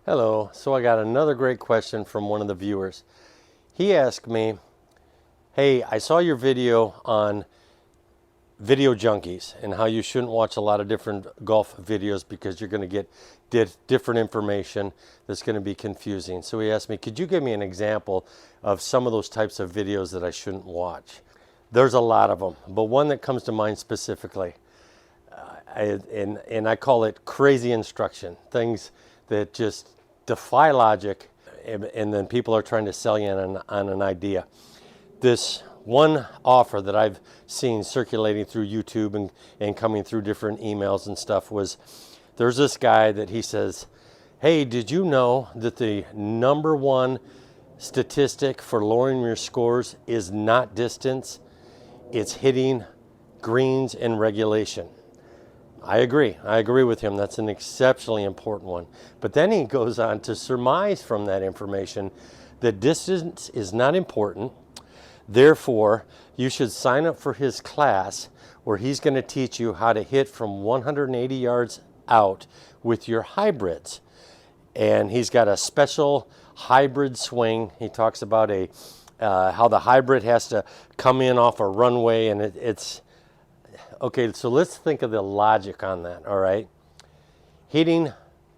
Hello. So I got another great question from one of the viewers. He asked me, hey, I saw your video on video junkies and how you shouldn't watch a lot of different golf videos because you're going to get different information that's going to be confusing. So he asked me, could you give me an example of some of those types of videos that I shouldn't watch? There's a lot of them, but one that comes to mind specifically, and I call it crazy instruction, things that just defy logic, and then people are trying to sell you on an idea. This one offer that I've seen circulating through YouTube and coming through different emails and stuff was, there's this guy that he says, hey, did you know that the number one statistic for lowering your scores is not distance, it's hitting greens in regulation? I agree with him. That's an exceptionally important one. But then he goes on to surmise from that information that distance is not important. Therefore, you should sign up for his class where he's going to teach you how to hit from 180 yards out with your hybrids. And he's got a special hybrid swing. He talks about how the hybrid has to come in off a runway, and it's okay. So let's think of the logic on that. All right, hitting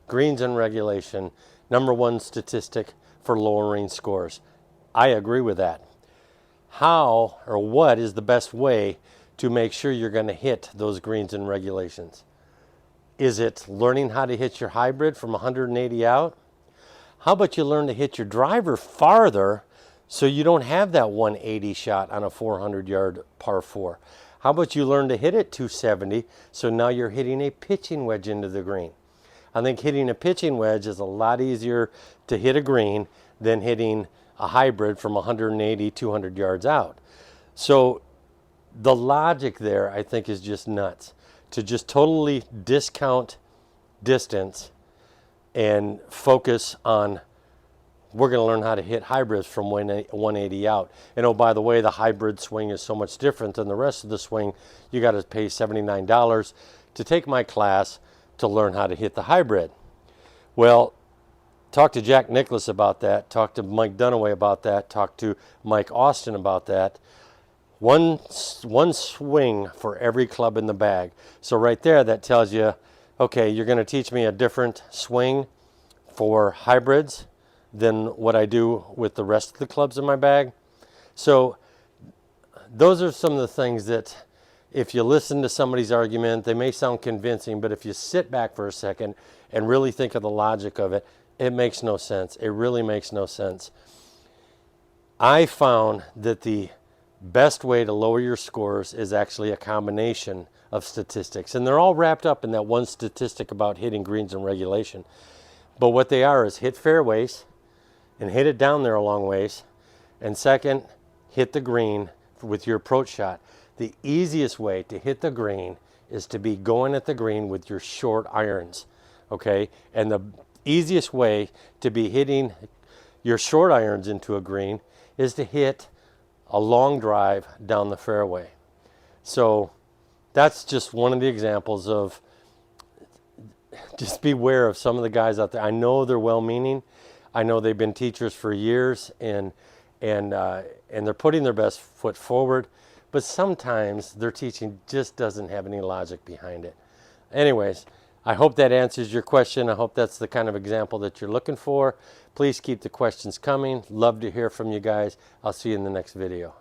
greens in regulation, number one statistic for lowering scores. I agree with that. How or what is the best way to make sure you're going to hit those greens in regulations? Is it learning how to hit your hybrid from 180 out? How about you learn to hit your driver farther so you don't have that 180 shot on a 400-yard par 4? How about you learn to hit it 270 so now you're hitting a pitching wedge into the green? I think hitting a pitching wedge is a lot easier to hit a green than hitting a hybrid from 180, 200 yards out. So the logic there, I think, is just nuts. To just totally discount distance and focus on, we're going to learn how to hit hybrids from 180 out. And oh, by the way, the hybrid swing is so much different than the rest of the swing. You got to pay $79 to take my class to learn how to hit the hybrid. Well, talk to Jack Nicklaus about that. Talk to Mike Dunaway about that. Talk to Mike Austin about that. One swing for every club in the bag. So right there, that tells you, okay, you're going to teach me a different swing for hybrids than what I do with the rest of the clubs in my bag. So those are some of the things that, if you listen to somebody's argument, they may sound convincing, but if you sit back for a second and really think of the logic of it, it makes no sense. It really makes no sense. I found that the best way to lower your scores is actually a combination of statistics, and they're all wrapped up in that one statistic about hitting greens in regulation. But what they are is hit fairways and hit it down there a long ways, and second, hit the green with your approach shot. The easiest way to hit the green is to be going at the green with your short irons, okay? And the easiest way to be hitting your short irons into a green is to hit a long drive down the fairway. So that's just one of the examples of, just beware of some of the guys out there. I know they're well-meaning. I know they've been teachers for years, and they're putting their best foot forward, but sometimes their teaching just doesn't have any logic behind it. Anyways, I hope that answers your question. I hope that's the kind of example that you're looking for. Please keep the questions coming. Love to hear from you guys. I'll see you in the next video.